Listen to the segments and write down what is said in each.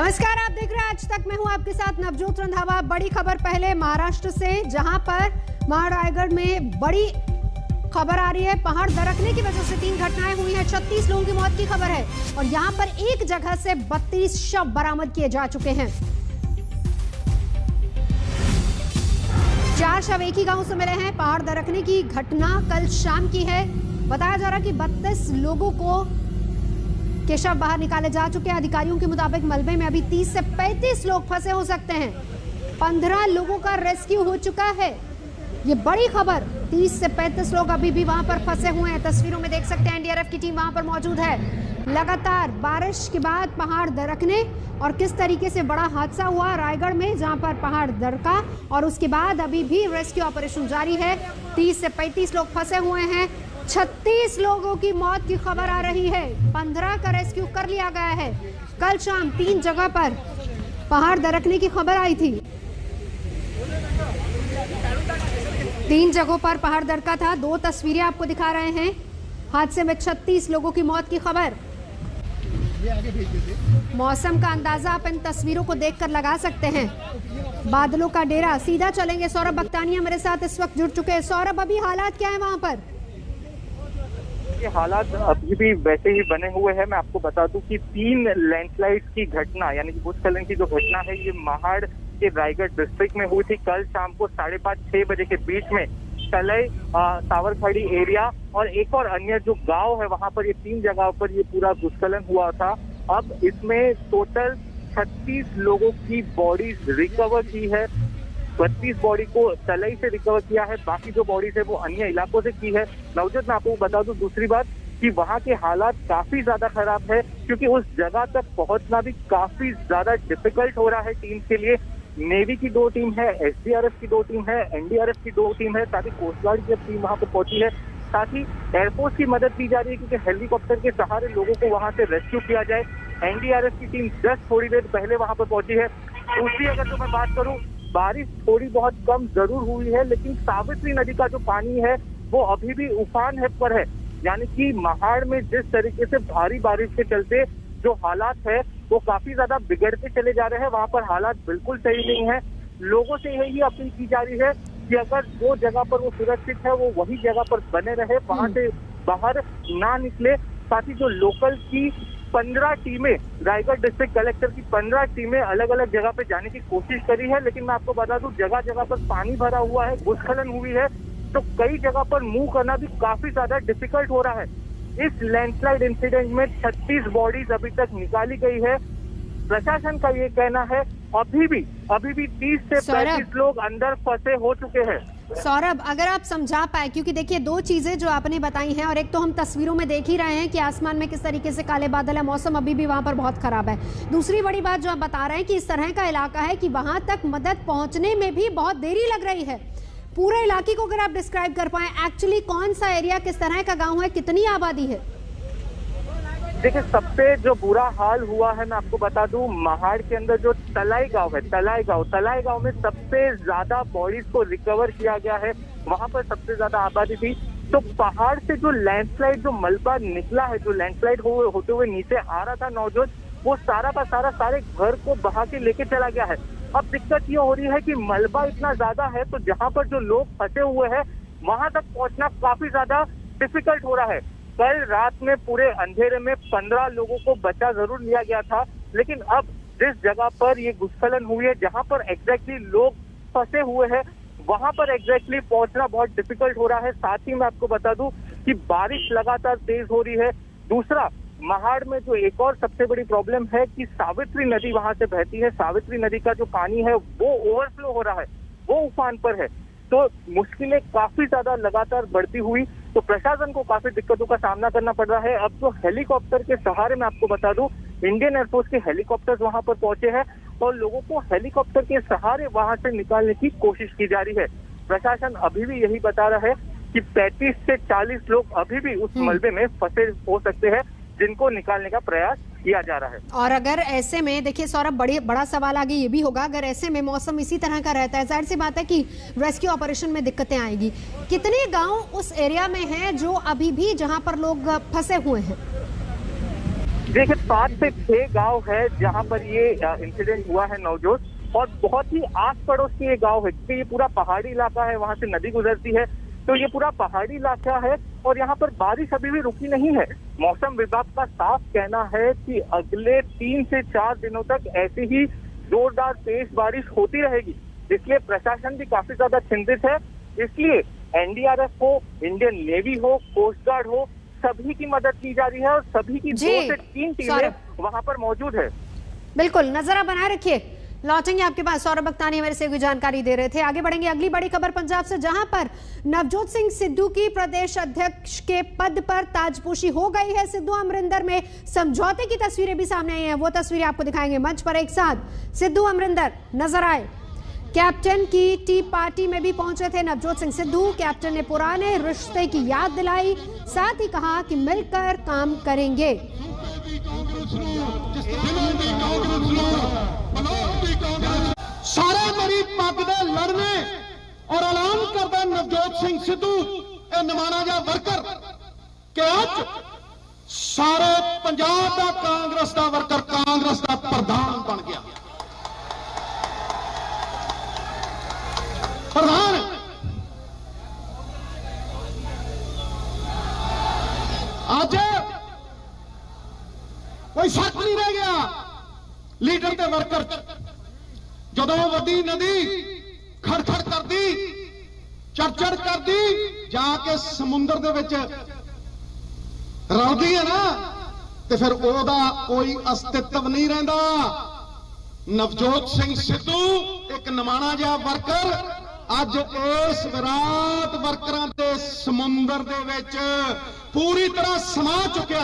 नमस्कार, आप देख रहे हैं आज तक। मैं हूं आपके साथ नवजोत रंधावा। बड़ी खबर पहले महाराष्ट्र से, जहां पर रायगढ़ में बड़ी खबर आ रही है। पहाड़ दरकने की वजह से 3 घटनाएं हुई हैं, 36 लोगों की मौत की खबर है और यहां पर एक जगह से 32 शव बरामद किए जा चुके हैं। 4 शव एक ही गांव से मिले हैं। पहाड़ दरकने की घटना कल शाम की है। बताया जा रहा कि 32 लोगों को के शव बाहर निकाले जा चुके हैं। अधिकारियों के मुताबिक मलबे में अभी 30 से 35 लोग फंसे हो सकते हैं। 15 लोगों का रेस्क्यू हो चुका है। ये बड़ी खबर। 30 से 35 लोग अभी भी वहां पर फंसे हुए हैं। तस्वीरों में देख सकते हैं एनडीआरएफ की टीम वहां पर मौजूद है। लगातार बारिश के बाद पहाड़ दरकने और किस तरीके से बड़ा हादसा हुआ रायगढ़ में, जहां पर पहाड़ दरका और उसके बाद अभी भी रेस्क्यू ऑपरेशन जारी है। 30 से 35 लोग फंसे हुए हैं। 36 लोगों की मौत की खबर आ रही है। 15 का रेस्क्यू कर लिया गया है। कल शाम 3 जगह पर पहाड़ दरकने की खबर आई थी। 3 जगहों पर पहाड़ दरका था। 2 तस्वीरें आपको दिखा रहे हैं। हादसे में 36 लोगों की मौत की खबर। मौसम का अंदाजा आप इन तस्वीरों को देखकर लगा सकते हैं। बादलों का डेरा। सीधा चलेंगे, सौरभ बख्तानिया मेरे साथ इस वक्त जुड़ चुके हैं। सौरभ, अभी हालात क्या है वहां पर? ये हालात अभी भी वैसे ही बने हुए हैं। मैं आपको बता दूं कि 3 लैंडस्लाइड की घटना यानी कि भूस्खलन की जो घटना है ये महाड़ के रायगढ़ डिस्ट्रिक्ट में हुई थी। कल शाम को 5:30-6 बजे के बीच में तलई, सावरखड़ी एरिया और एक और अन्य जो गांव है वहां पर, ये 3 जगहों पर ये पूरा भूस्खलन हुआ था। अब इसमें टोटल 36 लोगों की बॉडी रिकवर की है। 32 बॉडी को तलई से रिकवर किया है। बाकी जो बॉडीज है वो अन्य इलाकों से की है। नवजोत, मैं आपको बता दूं दूसरी बात कि वहाँ के हालात काफी ज्यादा खराब है, क्योंकि उस जगह तक पहुंचना भी काफी ज्यादा डिफिकल्ट हो रहा है टीम के लिए। नेवी की 2 टीम है, एसडीआरएफ की 2 टीम है, एनडीआरएफ की 2 टीम है, साथ ही कोस्ट गार्ड की टीम वहां पर पहुंची है। साथ ही एयरफोर्स की मदद ली जा रही है, क्योंकि हेलीकॉप्टर के सहारे लोगों को वहां से रेस्क्यू किया जाए। एनडीआरएफ की टीम जस्ट थोड़ी देर पहले वहां पर पहुंची है। दूसरी अगर तो मैं बात करूं, बारिश थोड़ी बहुत कम जरूर हुई है, लेकिन सावित्री नदी का जो पानी है वो अभी भी उफान है पर है। यानी कि महाड़ में जिस तरीके से भारी बारिश के चलते जो हालात है वो काफी ज्यादा बिगड़ते चले जा रहे हैं, वहां पर हालात बिल्कुल सही नहीं है। लोगों से यही अपील की जा रही है कि अगर जो जगह पर वो सुरक्षित है वो वही जगह पर बने रहे, वहां से बाहर ना निकले। साथ ही जो लोकल की 15 टीमें, रायगढ़ डिस्ट्रिक्ट कलेक्टर की 15 टीमें अलग अलग जगह पे जाने की कोशिश करी है, लेकिन मैं आपको बता दूं जगह जगह पर पानी भरा हुआ है, भूस्खलन हुई है, तो कई जगह पर मूव करना भी काफी ज्यादा डिफिकल्ट हो रहा है। इस लैंडस्लाइड इंसिडेंट में 36 बॉडीज अभी तक निकाली गई है। प्रशासन का ये कहना है अभी भी 30 से 35 लोग अंदर फंसे हो चुके हैं। सौरभ, अगर आप समझा पाए, क्योंकि देखिए 2 चीजें जो आपने बताई हैं, और एक तो हम तस्वीरों में देख ही रहे हैं कि आसमान में किस तरीके से काले बादल है, मौसम अभी भी वहां पर बहुत खराब है। दूसरी बड़ी बात जो आप बता रहे हैं कि इस तरह का इलाका है कि वहां तक मदद पहुंचने में भी बहुत देरी लग रही है। पूरे इलाके को अगर आप डिस्क्राइब कर पाए, एक्चुअली कौन सा एरिया, किस तरह का गाँव है, कितनी आबादी है? देखिए, सबसे जो बुरा हाल हुआ है मैं आपको बता दूं, महाड़ के अंदर जो तलाई गांव है, तलाई गांव में सबसे ज्यादा बॉडीज को रिकवर किया गया है। वहां पर सबसे ज्यादा आबादी थी। तो पहाड़ से जो लैंडस्लाइड, जो मलबा निकला है, जो लैंडस्लाइड होते हुए नीचे आ रहा था नौजोत, वो सारा का सारा सारे घर को बहा के लेके चला गया है। अब दिक्कत ये हो रही है कि मलबा इतना ज्यादा है, तो जहाँ पर जो लोग फंसे हुए हैं वहां तक पहुंचना काफी ज्यादा डिफिकल्ट हो रहा है। कल रात में पूरे अंधेरे में 15 लोगों को बचा जरूर लिया गया था, लेकिन अब जिस जगह पर ये भूस्खलन हुई है, जहां पर एग्जैक्टली लोग फंसे हुए हैं, वहां पर एग्जैक्टली पहुंचना बहुत डिफिकल्ट हो रहा है। साथ ही मैं आपको बता दूं कि बारिश लगातार तेज हो रही है। दूसरा, महाड़ में जो एक और सबसे बड़ी प्रॉब्लम है कि सावित्री नदी वहां से बहती है। सावित्री नदी का जो पानी है वो ओवरफ्लो हो रहा है, वो उफान पर है। तो मुश्किलें काफी ज्यादा लगातार बढ़ती हुई, तो प्रशासन को काफी दिक्कतों का सामना करना पड़ रहा है। अब जो हेलीकॉप्टर के सहारे, मैं आपको बता दूं, इंडियन एयरफोर्स के हेलीकॉप्टर्स वहां पर पहुंचे हैं और लोगों को हेलीकॉप्टर के सहारे वहां से निकालने की कोशिश की जा रही है। प्रशासन अभी भी यही बता रहा है कि 35 से 40 लोग अभी भी उस मलबे में फंसे हो सकते हैं, जिनको निकालने का प्रयास किया जा रहा है। और अगर ऐसे में, देखिए सौरभ, बड़ा सवाल आगे ये भी होगा, अगर ऐसे में मौसम इसी तरह का रहता है, जाहिर सी बात है कि रेस्क्यू ऑपरेशन में दिक्कतें आएगी। कितने गांव उस एरिया में हैं जो अभी भी, जहां पर लोग फंसे हुए हैं? देखिए 5 से 6 गांव है जहां पर ये इंसिडेंट हुआ है नवजोत, और बहुत ही आस पड़ोस के ये गांव है क्योंकि ये पूरा पहाड़ी इलाका है, वहां से नदी गुजरती है, तो ये पूरा पहाड़ी इलाका है और यहाँ पर बारिश अभी भी रुकी नहीं है। मौसम विभाग का साफ कहना है कि अगले 3 से 4 दिनों तक ऐसी ही जोरदार तेज बारिश होती रहेगी, इसलिए प्रशासन भी काफी ज्यादा चिंतित है। इसलिए एनडीआरएफ हो, इंडियन नेवी हो, कोस्ट गार्ड हो, सभी की मदद की जा रही है और सभी की 2 से 3 टीमें वहां पर मौजूद है। बिल्कुल, नजर बनाए रखिए। लौटेंगे आपके पास। सौरभ बख्तानी मेरे से कोई जानकारी दे रहे थे। आगे बढ़ेंगे। अगली बड़ी खबर पंजाब से, जहां पर नवजोत सिंह सिद्धू की प्रदेश अध्यक्ष के पद पर ताजपोशी हो गई है। सिद्धू अमरिंदर में समझौते की तस्वीरें भी सामने आई हैं, वो तस्वीरें आपको दिखाएंगे मंच पर एक साथ। सिद्धू अमरिंदर नजर आए। कैप्टन की टी पार्टी में भी पहुंचे थे नवजोत सिंह सिद्धू। कैप्टन ने पुराने रिश्ते की याद दिलाई, साथ ही कहा कि मिलकर काम करेंगे। सारे मेरी पग दे लड़ने और ऐलान करता नवजोत सिंह सिद्धू निमाना जा वर्कर के अज सारे पंजाब का कांग्रेस का वर्कर कांग्रेस का प्रधान बन गया। प्रधान आज कोई शक नहीं रह गया लीडर ते वर्कर जदों वड्डी नदी खड़खड़ करदी चढ़ करदी जाके समुंदर दे विच रलदी है ना, ते फिर ओदा कोई अस्तित्व नहीं रहिंदा। नवजोत सिंह सिद्धू एक निमाणा जिहा वर्कर अज इस विराट वर्करां दे समुंदर दे विच पूरी तरह समा चुकिया।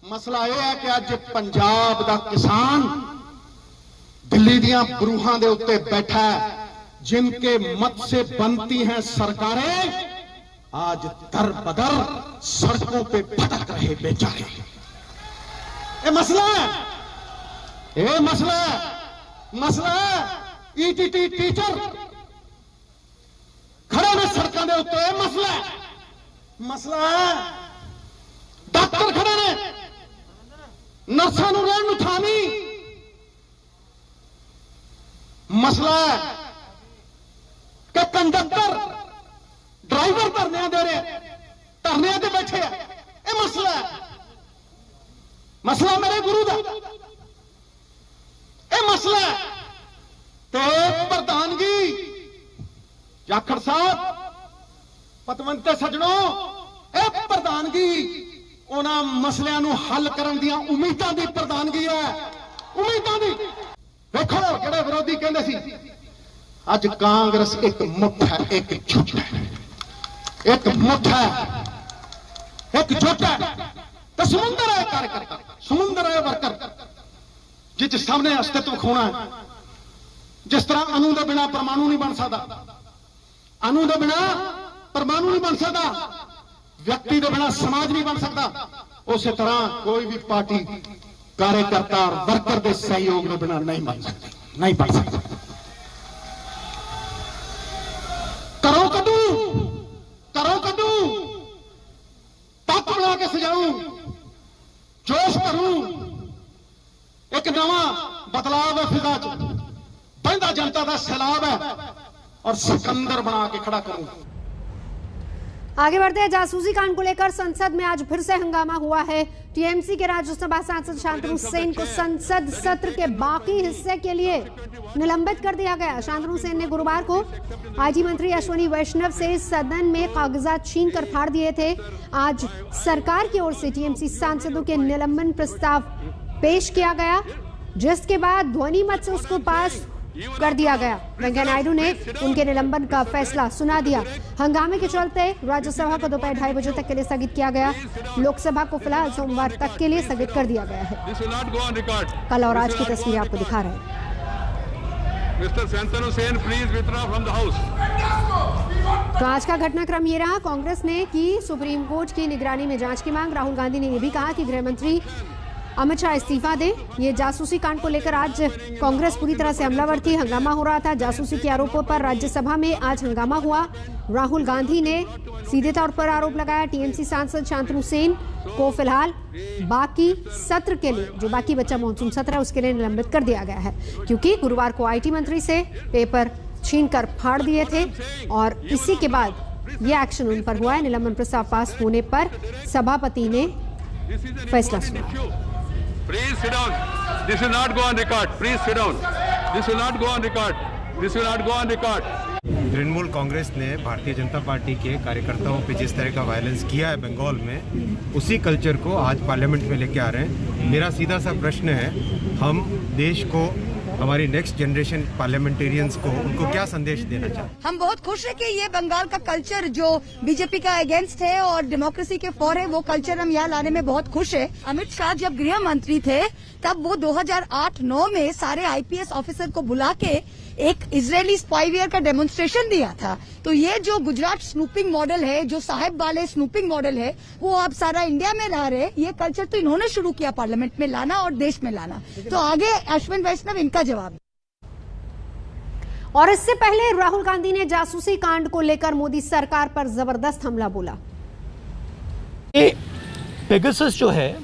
मसला यह है कि अज पंजाब दा किसान दिल्ली दियां बरूहां दे उत्ते बैठा है, जिनके मत से बनती हैं सरकारें, आज दर बदर सड़कों पे भटक रहे बेचारे। ये मसला है, मसला है। ईटीटी टीचर खड़े ने सड़कों के उत्ते, मसला है। डॉक्टर खड़े ने, नर्सां नूं रहण नूं थां नहीं, मसला है कि कंडक्टर ड्राइवर धरने दे रहे, धरने ते बैठे हैं। ये मसला है, मसला मेरे गुरु दा। ये मसला है ते प्रधानगी जाखड़ साहब पतवंते सजणों, ये प्रधानगी उन्हां मसलियां नूं हल करन दियां उम्मीदां दी प्रधानगी है, उम्मीदां दी। देखो जेड़े विरोधी कहंदे सी अज कांग्रेस एक मुठ है, एक झुट है, एक मुठ है, एक झुट है, तो समुंदर है कार्यकर्ता, समुंदर है वर्कर, जिस सामने अस्तित्व खोना है। जिस तरह अणु के बिना परमाणु नहीं बन सकता, अणु के बिना परमाणु नहीं बन सकता, व्यक्ति के बिना समाज नहीं बन सकता, उस तरह कोई भी पार्टी कार्यकर्ता और वर्कर के सहयोग के बिना नहीं बन सकती, नहीं बन सकती। करो कदू तक बना के सजाऊं, जोश करूं, एक नवा बदलाव है फिजा च, बंदा जनता का सैलाब है और सिकंदर बना के खड़ा करूं। आगे बढ़ते हैं। जासूसी कांड को लेकर संसद में आज फिर से हंगामा हुआ है। टीएमसी के राज्यसभा सांसद शांतनु सेन को संसद सत्र के बाकी हिस्से के लिए निलंबित कर दिया गया। शांतनु सेन ने गुरुवार को आईटी मंत्री अश्विनी वैष्णव से सदन में कागजात छीन कर फाड़ दिए थे। आज सरकार की ओर से टीएमसी सांसदों के निलंबन प्रस्ताव पेश किया गया, जिसके बाद ध्वनि मत से उसको पास कर दिया गया। वेंकैया नायडू ने उनके निलंबन का फैसला सुना दिया। हंगामे के चलते राज्यसभा को दोपहर 2:30 बजे तक के लिए स्थगित किया गया। लोकसभा को फिलहाल सोमवार तक के लिए स्थगित कर दिया गया है। कल और आज की तस्वीरें आपको दिखा रहे हैं। तो आज का घटनाक्रम ये रहा। कांग्रेस ने की सुप्रीम कोर्ट की निगरानी में जांच की मांग। राहुल गांधी ने यह भी कहा कि गृह मंत्री अमित शाह इस्तीफा दें। ये जासूसी कांड को लेकर आज कांग्रेस पूरी तरह से हमलावर थी। हंगामा हो रहा था। जासूसी के आरोपों पर राज्यसभा में आज हंगामा हुआ। राहुल गांधी ने सीधे तौर पर आरोप लगाया। टीएमसी सांसद शांतनु सेन को फिलहाल बाकी सत्र के लिए, जो बाकी बचा मॉनसून सत्र है, उसके लिए निलंबित कर दिया गया है, क्योंकि गुरुवार को आईटी मंत्री से पेपर छीनकर फाड़ दिए थे और इसी के बाद ये एक्शन उन पर हुआ है। निलंबन प्रस्ताव पास होने पर सभापति ने फैसला सुनाया। Please sit down. This will not go on record. Please sit down. This will not go on record. This will not go on record. Trinamool Congress ने भारतीय जनता पार्टी के कार्यकर्ताओं पे जिस तरह का वायलेंस किया है बंगाल में, उसी कल्चर को आज पार्लियामेंट में लेके आ रहे हैं। मेरा सीधा सा प्रश्न है, हम देश को, हमारी नेक्स्ट जनरेशन पार्लियामेंटेरियंस को, उनको क्या संदेश देना चाहते हैं? हम बहुत खुश है कि ये बंगाल का कल्चर जो बीजेपी का अगेंस्ट है और डेमोक्रेसी के फॉर है, वो कल्चर हम यहाँ लाने में बहुत खुश है। अमित शाह जब गृह मंत्री थे तब वो 2008-9 में सारे आईपीएस ऑफिसर को बुला के एक इजरायली स्पाईवेयर का डेमोन्स्ट्रेशन दिया था। तो ये जो गुजरात स्नूपिंग मॉडल है, जो साहेब वाले स्नूपिंग मॉडल है, वो अब सारा इंडिया में ला रहे। ये कल्चर तो इन्होंने शुरू किया पार्लियामेंट में लाना और देश में लाना। तो आगे अश्विन वैष्णव इनका जवाब। और इससे पहले राहुल गांधी ने जासूसी कांड को लेकर मोदी सरकार पर जबरदस्त हमला बोला। पेगासस जो है,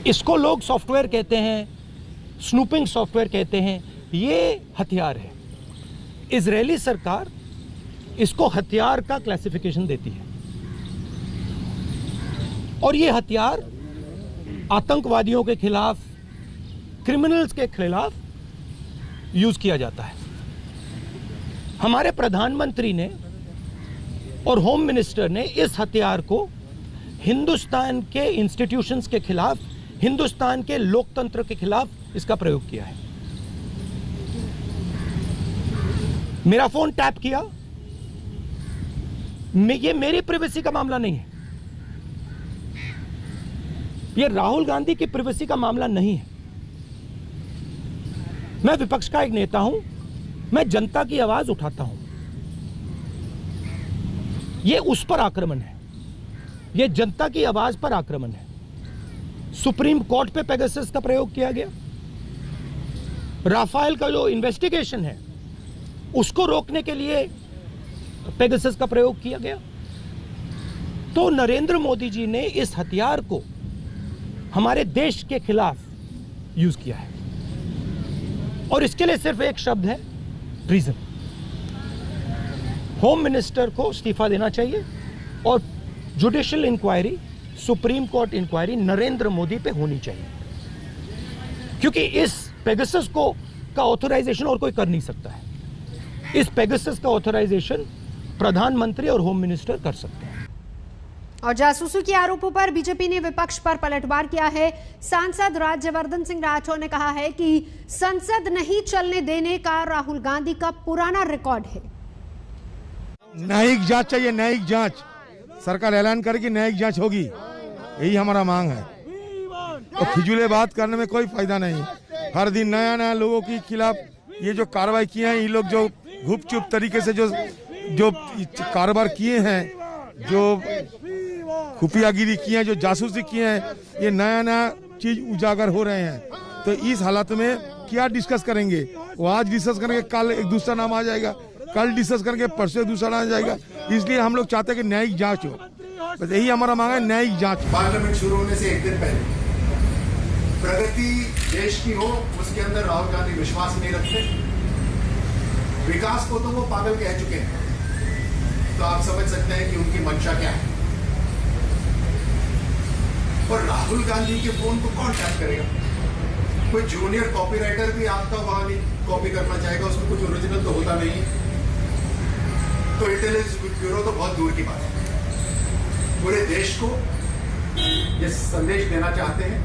इसको लोग सॉफ्टवेयर कहते हैं, स्नूपिंग सॉफ्टवेयर कहते हैं। ये हथियार है। इजरायली सरकार इसको हथियार का क्लासिफिकेशन देती है और ये हथियार आतंकवादियों के खिलाफ, क्रिमिनल्स के खिलाफ यूज किया जाता है। हमारे प्रधानमंत्री ने और होम मिनिस्टर ने इस हथियार को हिंदुस्तान के इंस्टीट्यूशंस के खिलाफ, हिंदुस्तान के लोकतंत्र के खिलाफ इसका प्रयोग किया है। मेरा फोन टैप किया, ये मेरी प्राइवेसी का मामला नहीं है, ये राहुल गांधी की प्राइवेसी का मामला नहीं है। मैं विपक्ष का एक नेता हूं, मैं जनता की आवाज उठाता हूं। ये उस पर आक्रमण है, ये जनता की आवाज पर आक्रमण है। सुप्रीम कोर्ट पे पेगासस का प्रयोग किया गया। राफेल का जो इन्वेस्टिगेशन है उसको रोकने के लिए पेगासस का प्रयोग किया गया। तो नरेंद्र मोदी जी ने इस हथियार को हमारे देश के खिलाफ यूज किया है और इसके लिए सिर्फ एक शब्द है, ट्रीजन। होम मिनिस्टर को इस्तीफा देना चाहिए और judicial inquiry, supreme court inquiry Narendra Modi पे होनी चाहिए, क्योंकि इस पेगासस को का ऑथराइजेशन और कोई कर नहीं सकता है। इस पेगासस का ऑथराइजेशन प्रधानमंत्री और होम मिनिस्टर कर सकते हैं। और जासूसी के आरोपों पर बीजेपी ने विपक्ष पर पलटवार किया है। सांसद राज्यवर्धन सिंह राठौर ने कहा है कि संसद नहीं चलने देने का राहुल गांधी का पुराना रिकॉर्ड है। न्यायिक जांच चाहिए, न्यायिक जांच। सरकार ऐलान करेगी न्यायिक जांच होगी, यही हमारा मांग है। तो फिजूले बात करने में कोई फायदा नहीं। हर दिन नया नया लोगों के खिलाफ ये जो कार्रवाई किए हैं, ये लोग जो गुपचुप तरीके से जो कारोबार किए हैं, जो खुफियागिरी किए हैं, जो जासूसी किए हैं, ये नया नया चीज उजागर हो रहे हैं। तो इस हालत में क्या डिस्कस करेंगे? वो आज डिस्कस करेंगे, कल एक दूसरा नाम आ जाएगा, कल डिस्कस करेंगे, परसों दूसरा नाम आ जाएगा। इसलिए हम लोग चाहते हैं कि न्यायिक जांच हो, बस यही हमारा मांग है, न्यायिक जांच। पार्लियामेंट शुरू होने से एक दिन पहले प्रगति देश की हो, उसके अंदर राहुल गांधी विश्वास नहीं रखते। विकास को तो वो पागल कह चुके हैं, तो आप समझ सकते हैं कि उनकी मंशा क्या है। और राहुल गांधी के फोन को कौन टैप करेगा? कोई जूनियर कॉपीराइटर भी आपका वहां नहीं कॉपी करना चाहेगा, उसमें कुछ ओरिजिनल तो होता नहीं है। तो इंटेलिजेंस ब्यूरो तो बहुत दूर की बात है। पूरे देश को ये संदेश देना चाहते हैं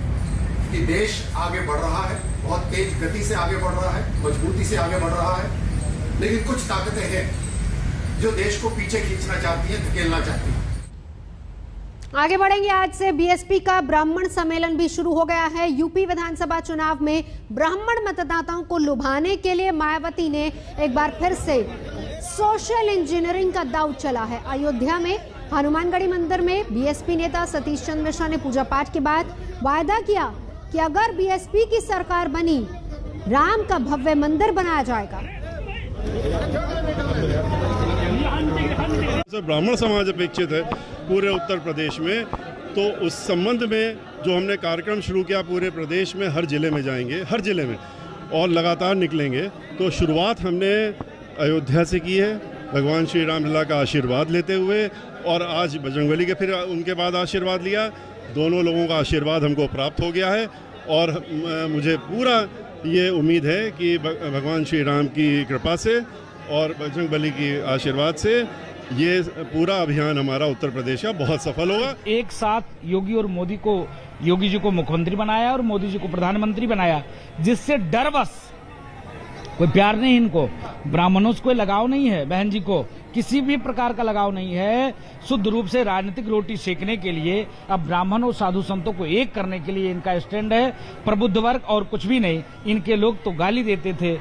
कि देश आगे बढ़ रहा है, बहुत तेज गति से आगे बढ़ रहा है, मजबूती से आगे बढ़ रहा है, लेकिन कुछ ताकतें हैं जो देश को पीछे खींचना चाहती हैं, धकेलना चाहती हैं। आगे बढ़ेंगे। आज से बीएसपी का ब्राह्मण सम्मेलन भी शुरू हो गया है। यूपी विधानसभा चुनाव में ब्राह्मण मतदाताओं को लुभाने के लिए मायावती ने एक बार फिर से सोशल इंजीनियरिंग का दांव चला है। अयोध्या में हनुमानगढ़ी मंदिर में बीएसपी नेता सतीश चंद्र मिश्रा ने पूजा पाठ के बाद वायदा किया कि अगर बीएसपी की सरकार बनी, राम का भव्य मंदिर बनाया जाएगा। ब्राह्मण समाज अपेक्षित है पूरे उत्तर प्रदेश में, तो उस संबंध में जो हमने कार्यक्रम शुरू किया, पूरे प्रदेश में हर जिले में जाएंगे, हर जिले में, और लगातार निकलेंगे। तो शुरुआत हमने अयोध्या से की है, भगवान श्री राम लला का आशीर्वाद लेते हुए, और आज बजरंगबली के फिर उनके बाद आशीर्वाद लिया। दोनों लोगों का आशीर्वाद हमको प्राप्त हो गया है, और मुझे पूरा ये उम्मीद है कि भगवान श्री राम की कृपा से और बजरंगबली की आशीर्वाद से ये पूरा अभियान हमारा उत्तर प्रदेश का बहुत सफल होगा। एक साथ योगी जी को मुख्यमंत्री बनाया और मोदी जी को प्रधानमंत्री बनाया, जिससे डर बस कोई प्यार नहीं, इनको ब्राह्मणों से कोई लगाव नहीं है, बहन जी को किसी भी प्रकार का लगाव नहीं है। शुद्ध रूप से राजनीतिक रोटी सेकने के लिए, अब ब्राह्मण और साधु संतों को एक करने के लिए इनका स्टैंड है। प्रबुद्ध वर्ग और कुछ भी नहीं। इनके लोग तो गाली देते थे,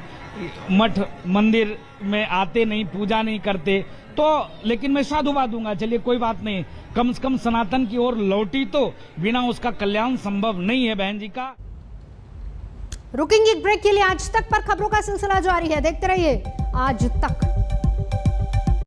मठ मंदिर में आते नहीं, पूजा नहीं करते, तो लेकिन मैं साधुवाद दूंगा, चलिए कोई बात नहीं, कम से कम सनातन की ओर लौटी, तो बिना उसका कल्याण संभव नहीं है बहन जी का। रुकेंगे एक ब्रेक के लिए। आज तक पर खबरों का सिलसिला जारी है, देखते रहिए आज तक।